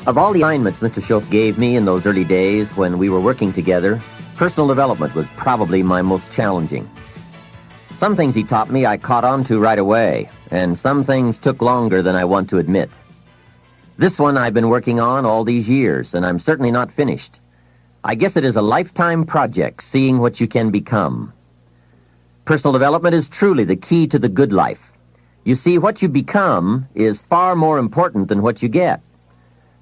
Of all the assignments Mr. Shoaf gave me in those early days when we were working together, personal development was probably my most challenging. Some things he taught me I caught on to right away, and some things took longer than I want to admit. This one I've been working on all these years, and I'm certainly not finished. I guess it is a lifetime project, seeing what you can become. Personal development is truly the key to the good life. You see, what you become is far more important than what you get.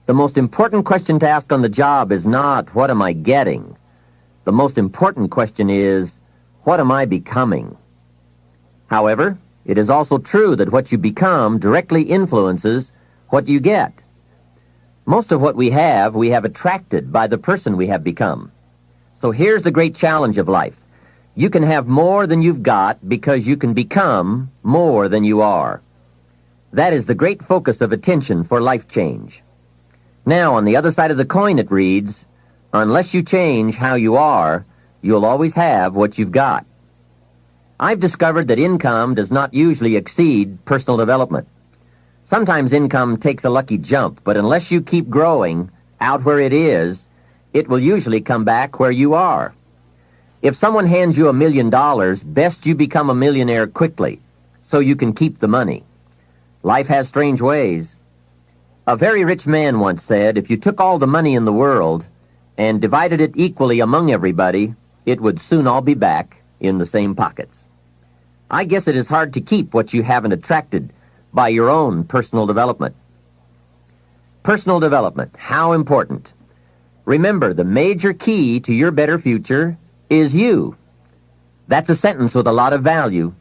The most important question to ask on the job is not, what am I getting? The most important question is, what am I becoming? However, it is also true that what you become directly influences what you get. Most of what we have attracted by the person we have become. So here's the great challenge of life. You can have more than you've got because you can become more than you are. That is the great focus of attention for life change. Now, on the other side of the coin it reads, unless you change how you are, you'll always have what you've got. I've discovered that income does not usually exceed personal development. Sometimes income takes a lucky jump, but unless you keep growing out where it is, it will usually come back where you are. If someone hands you $1 million, best you become a millionaire quickly, so you can keep the money. Life has strange ways. A very rich man once said, if you took all the money in the world and divided it equally among everybody, it would soon all be back in the same pockets. I guess it is hard to keep what you haven't attracted by your own personal development. Personal development, how important. Remember, the major key to your better future is you. That's a sentence with a lot of value.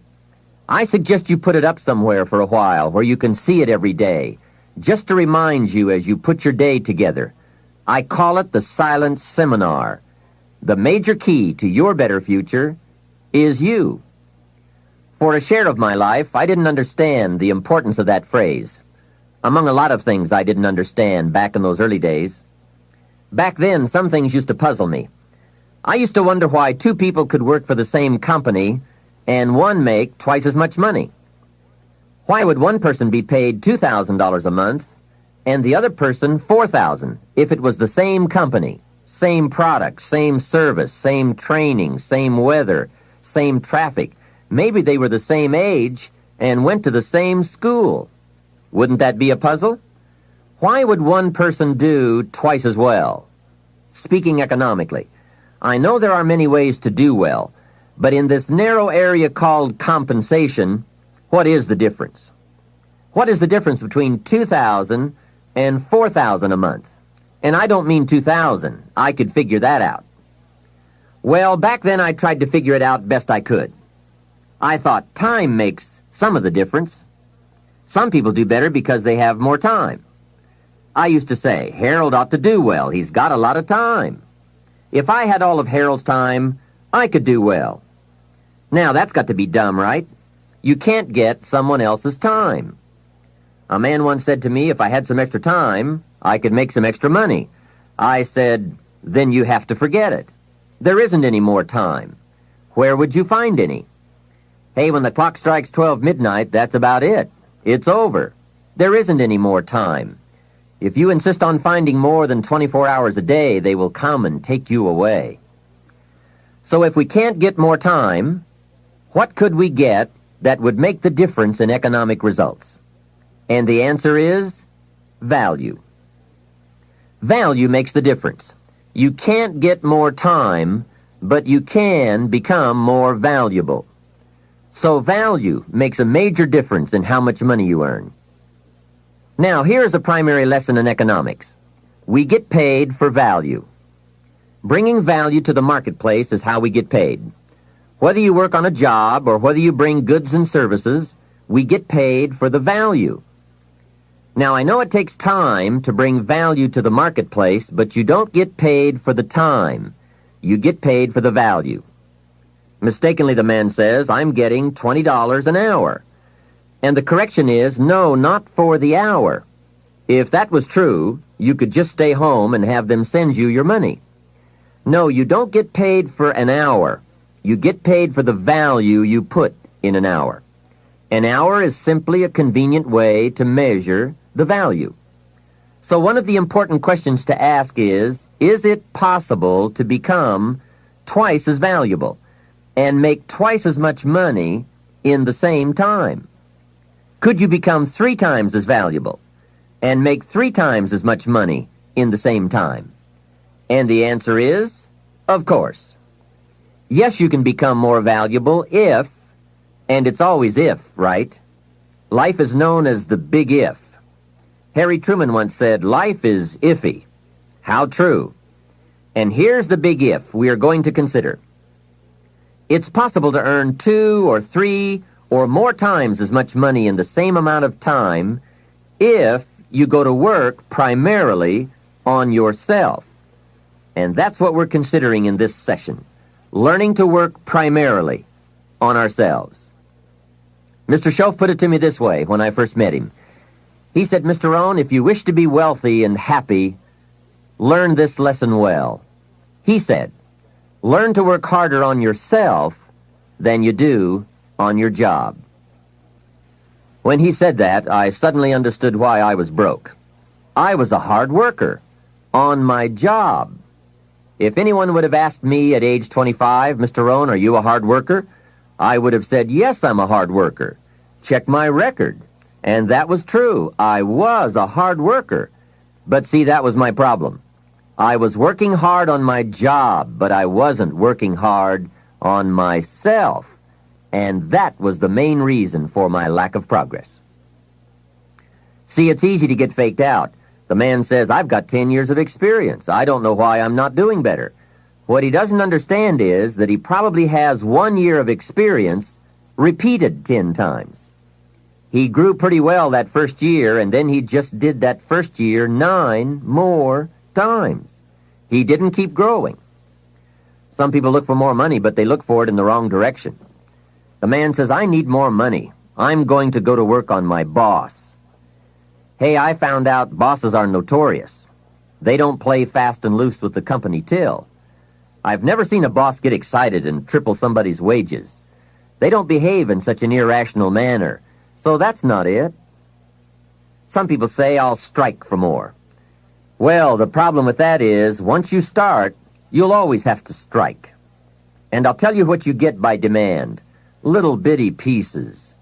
I suggest you put it up somewhere for a while where you can see it every day, just to remind you as you put your day together. I call it the silent seminar. The major key to your better future is you. For a share of my life, I didn't understand the importance of that phrase. Among a lot of things I didn't understand back in those early days. Back then, some things used to puzzle me. I used to wonder why two people could work for the same company and one make twice as much money. Why would one person be paid $2,000 a month and the other person $4,000 if it was the same company, same product, same service, same training, same weather, same traffic? Maybe they were the same age and went to the same school. Wouldn't that be a puzzle? Why would one person do twice as well? Speaking economically, I know there are many ways to do well, but in this narrow area called compensation, what is the difference? What is the difference between $2,000 and $4,000 a month? And I don't mean $2,000. I could figure that out. Well, back then I tried to figure it out best I could. I thought time makes some of the difference. Some people do better because they have more time. I used to say, Harold ought to do well. He's got a lot of time. If I had all of Harold's time, I could do well. Now, that's got to be dumb, right? You can't get someone else's time. A man once said to me, if I had some extra time, I could make some extra money. I said, then you have to forget it. There isn't any more time. Where would you find any? Hey, when the clock strikes 12 midnight, that's about it. It's over. There isn't any more time. If you insist on finding more than 24 hours a day, they will come and take you away. So if we can't get more time, what could we get that would make the difference in economic results? And the answer is value. Value makes the difference. You can't get more time, but you can become more valuable. So value makes a major difference in how much money you earn. Now, here's a primary lesson in economics. We get paid for value. Bringing value to the marketplace is how we get paid. Whether you work on a job or whether you bring goods and services, we get paid for the value. Now, I know it takes time to bring value to the marketplace, but you don't get paid for the time. You get paid for the value. Mistakenly, the man says, I'm getting $20 an hour. And the correction is, no, not for the hour. If that was true, you could just stay home and have them send you your money. No, you don't get paid for an hour. You get paid for the value you put in an hour. An hour is simply a convenient way to measure the value. So one of the important questions to ask is it possible to become twice as valuable and make twice as much money in the same time? Could you become 3 times as valuable and make 3 times as much money in the same time? And the answer is, of course. Yes, you can become more valuable if, and it's always if, right? Life is known as the big if. Harry Truman once said, life is iffy. How true. And here's the big if we are going to consider. It's possible to earn 2 or 3 or more times as much money in the same amount of time if you go to work primarily on yourself. And that's what we're considering in this session, learning to work primarily on ourselves. Mr. Shoaf put it to me this way when I first met him. He said, Mr. Rohn, if you wish to be wealthy and happy, learn this lesson well. He said, learn to work harder on yourself than you do on your job. When he said that, I suddenly understood why I was broke. I was a hard worker on my job. If anyone would have asked me at age 25, Mr. Rohn, are you a hard worker? I would have said, yes, I'm a hard worker. Check my record. And that was true. I was a hard worker. But see, that was my problem. I was working hard on my job, but I wasn't working hard on myself. And that was the main reason for my lack of progress. See, it's easy to get faked out. The man says, I've got 10 years of experience. I don't know why I'm not doing better. What he doesn't understand is that he probably has 1 year of experience repeated 10 times. He grew pretty well that first year, and then he just did that first year 9 more times. He didn't keep growing. Some people look for more money, but they look for it in the wrong direction. The man says, I need more money. I'm going to go to work on my boss. Hey, I found out bosses are notorious. They don't play fast and loose with the company till. I've never seen a boss get excited and triple somebody's wages. They don't behave in such an irrational manner. So that's not it. Some people say, I'll strike for more. Well, the problem with that is, once you start, you'll always have to strike. And I'll tell you what you get by demand. Little bitty pieces.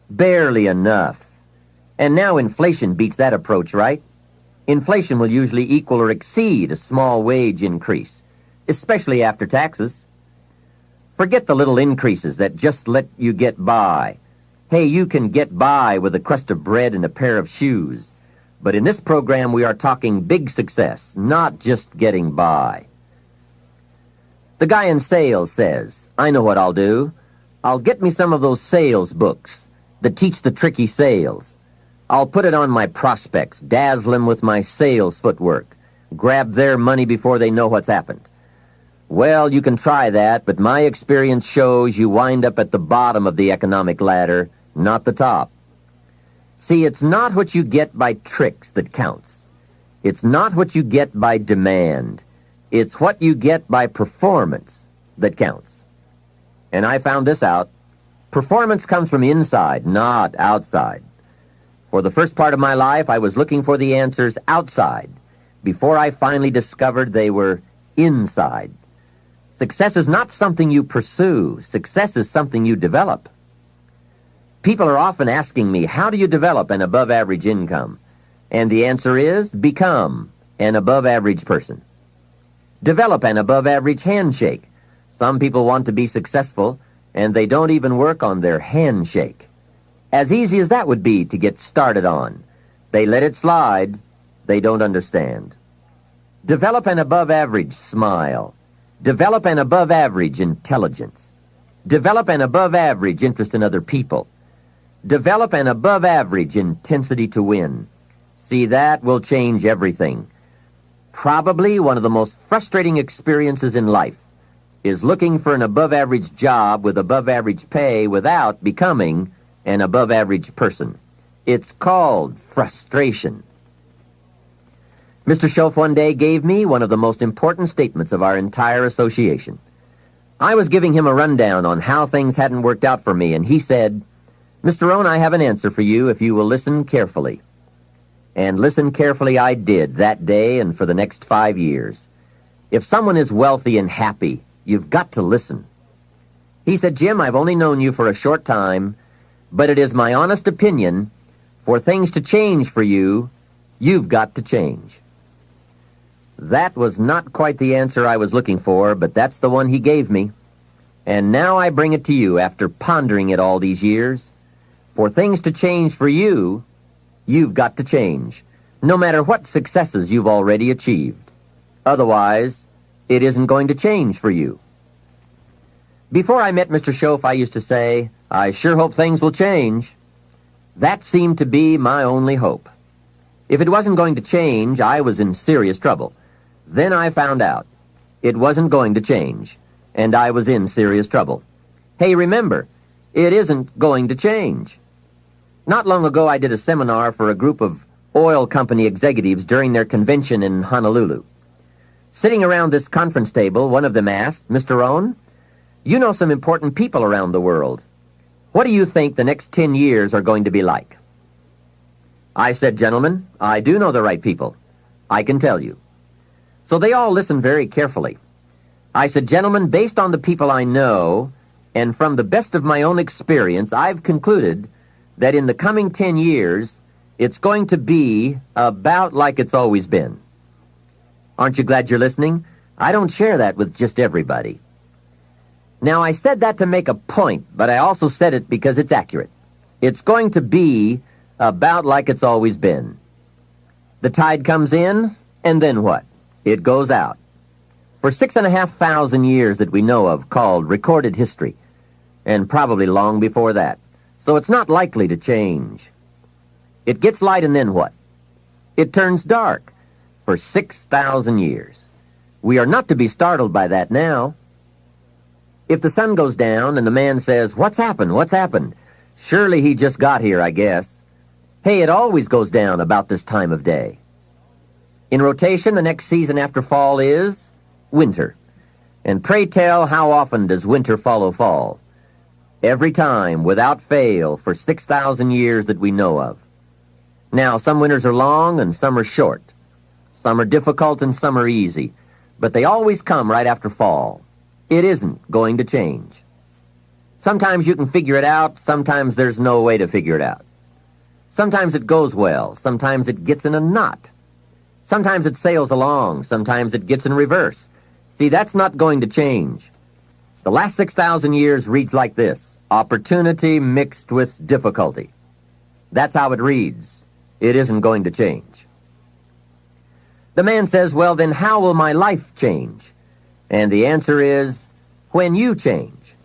Barely enough. And now inflation beats that approach, right? Inflation will usually equal or exceed a small wage increase, especially after taxes. Forget the little increases that just let you get by. Hey, you can get by with a crust of bread and a pair of shoes. But in this program, we are talking big success, not just getting by. The guy in sales says, I know what I'll do. I'll get me some of those sales books that teach the tricky sales. I'll put it on my prospects, dazzle them with my sales footwork, grab their money before they know what's happened. Well, you can try that, but my experience shows you wind up at the bottom of the economic ladder, not the top. See, it's not what you get by tricks that counts. It's not what you get by demand. It's what you get by performance that counts. And I found this out. Performance comes from inside, not outside. For the first part of my life, I was looking for the answers outside before I finally discovered they were inside. Success is not something you pursue. Success is something you develop. People are often asking me, how do you develop an above-average income? And the answer is, become an above-average person. Develop an above-average handshake. Some people want to be successful, and they don't even work on their handshake. As easy as that would be to get started on. They let it slide. They don't understand. Develop an above-average smile. Develop an above-average intelligence. Develop an above-average interest in other people. Develop an above-average intensity to win. See, that will change everything. Probably one of the most frustrating experiences in life is looking for an above-average job with above-average pay without becoming an above-average person. It's called frustration. Mr. Shoaf one day gave me one of the most important statements of our entire association. I was giving him a rundown on how things hadn't worked out for me, and he said, Mr. Rohn, I have an answer for you if you will listen carefully. And listen carefully I did that day and for the next 5 years. If someone is wealthy and happy, you've got to listen. He said, Jim, I've only known you for a short time, but it is my honest opinion, for things to change for you, you've got to change. That was not quite the answer I was looking for, but that's the one he gave me. And now I bring it to you after pondering it all these years. For things to change for you, you've got to change, no matter what successes you've already achieved. Otherwise, it isn't going to change for you. Before I met Mr. Shoaf, I used to say, I sure hope things will change. That seemed to be my only hope. If it wasn't going to change, I was in serious trouble. Then I found out it wasn't going to change, and I was in serious trouble. Hey, remember, it isn't going to change. Not long ago, I did a seminar for a group of oil company executives during their convention in Honolulu. Sitting around this conference table, one of them asked, Mr. Rohn, you know some important people around the world. What do you think the next 10 years are going to be like? I said, gentlemen, I do know the right people. I can tell you. So they all listened very carefully. I said, gentlemen, based on the people I know, and from the best of my own experience, I've concluded that in the coming 10 years, it's going to be about like it's always been. Aren't you glad you're listening? I don't share that with just everybody. Now, I said that to make a point, but I also said it because it's accurate. It's going to be about like it's always been. The tide comes in, and then what? It goes out. For 6,500 years that we know of, called recorded history, and probably long before that. So it's not likely to change. It gets light, and then what? It turns dark for 6,000 years. We are not to be startled by that now. If the sun goes down and the man says, what's happened? What's happened? Surely he just got here, I guess. Hey, it always goes down about this time of day. In rotation, the next season after fall is winter. And pray tell, how often does winter follow fall? Every time, without fail, for 6,000 years that we know of. Now, some winters are long and some are short. Some are difficult and some are easy. But they always come right after fall. It isn't going to change. Sometimes you can figure it out, sometimes there's no way to figure it out. Sometimes it goes well, sometimes it gets in a knot. Sometimes it sails along, sometimes it gets in reverse. See, that's not going to change. The last 6,000 years reads like this: opportunity mixed with difficulty. That's how it reads. It isn't going to change. The man says, well, then how will my life change? And the answer is, when you change.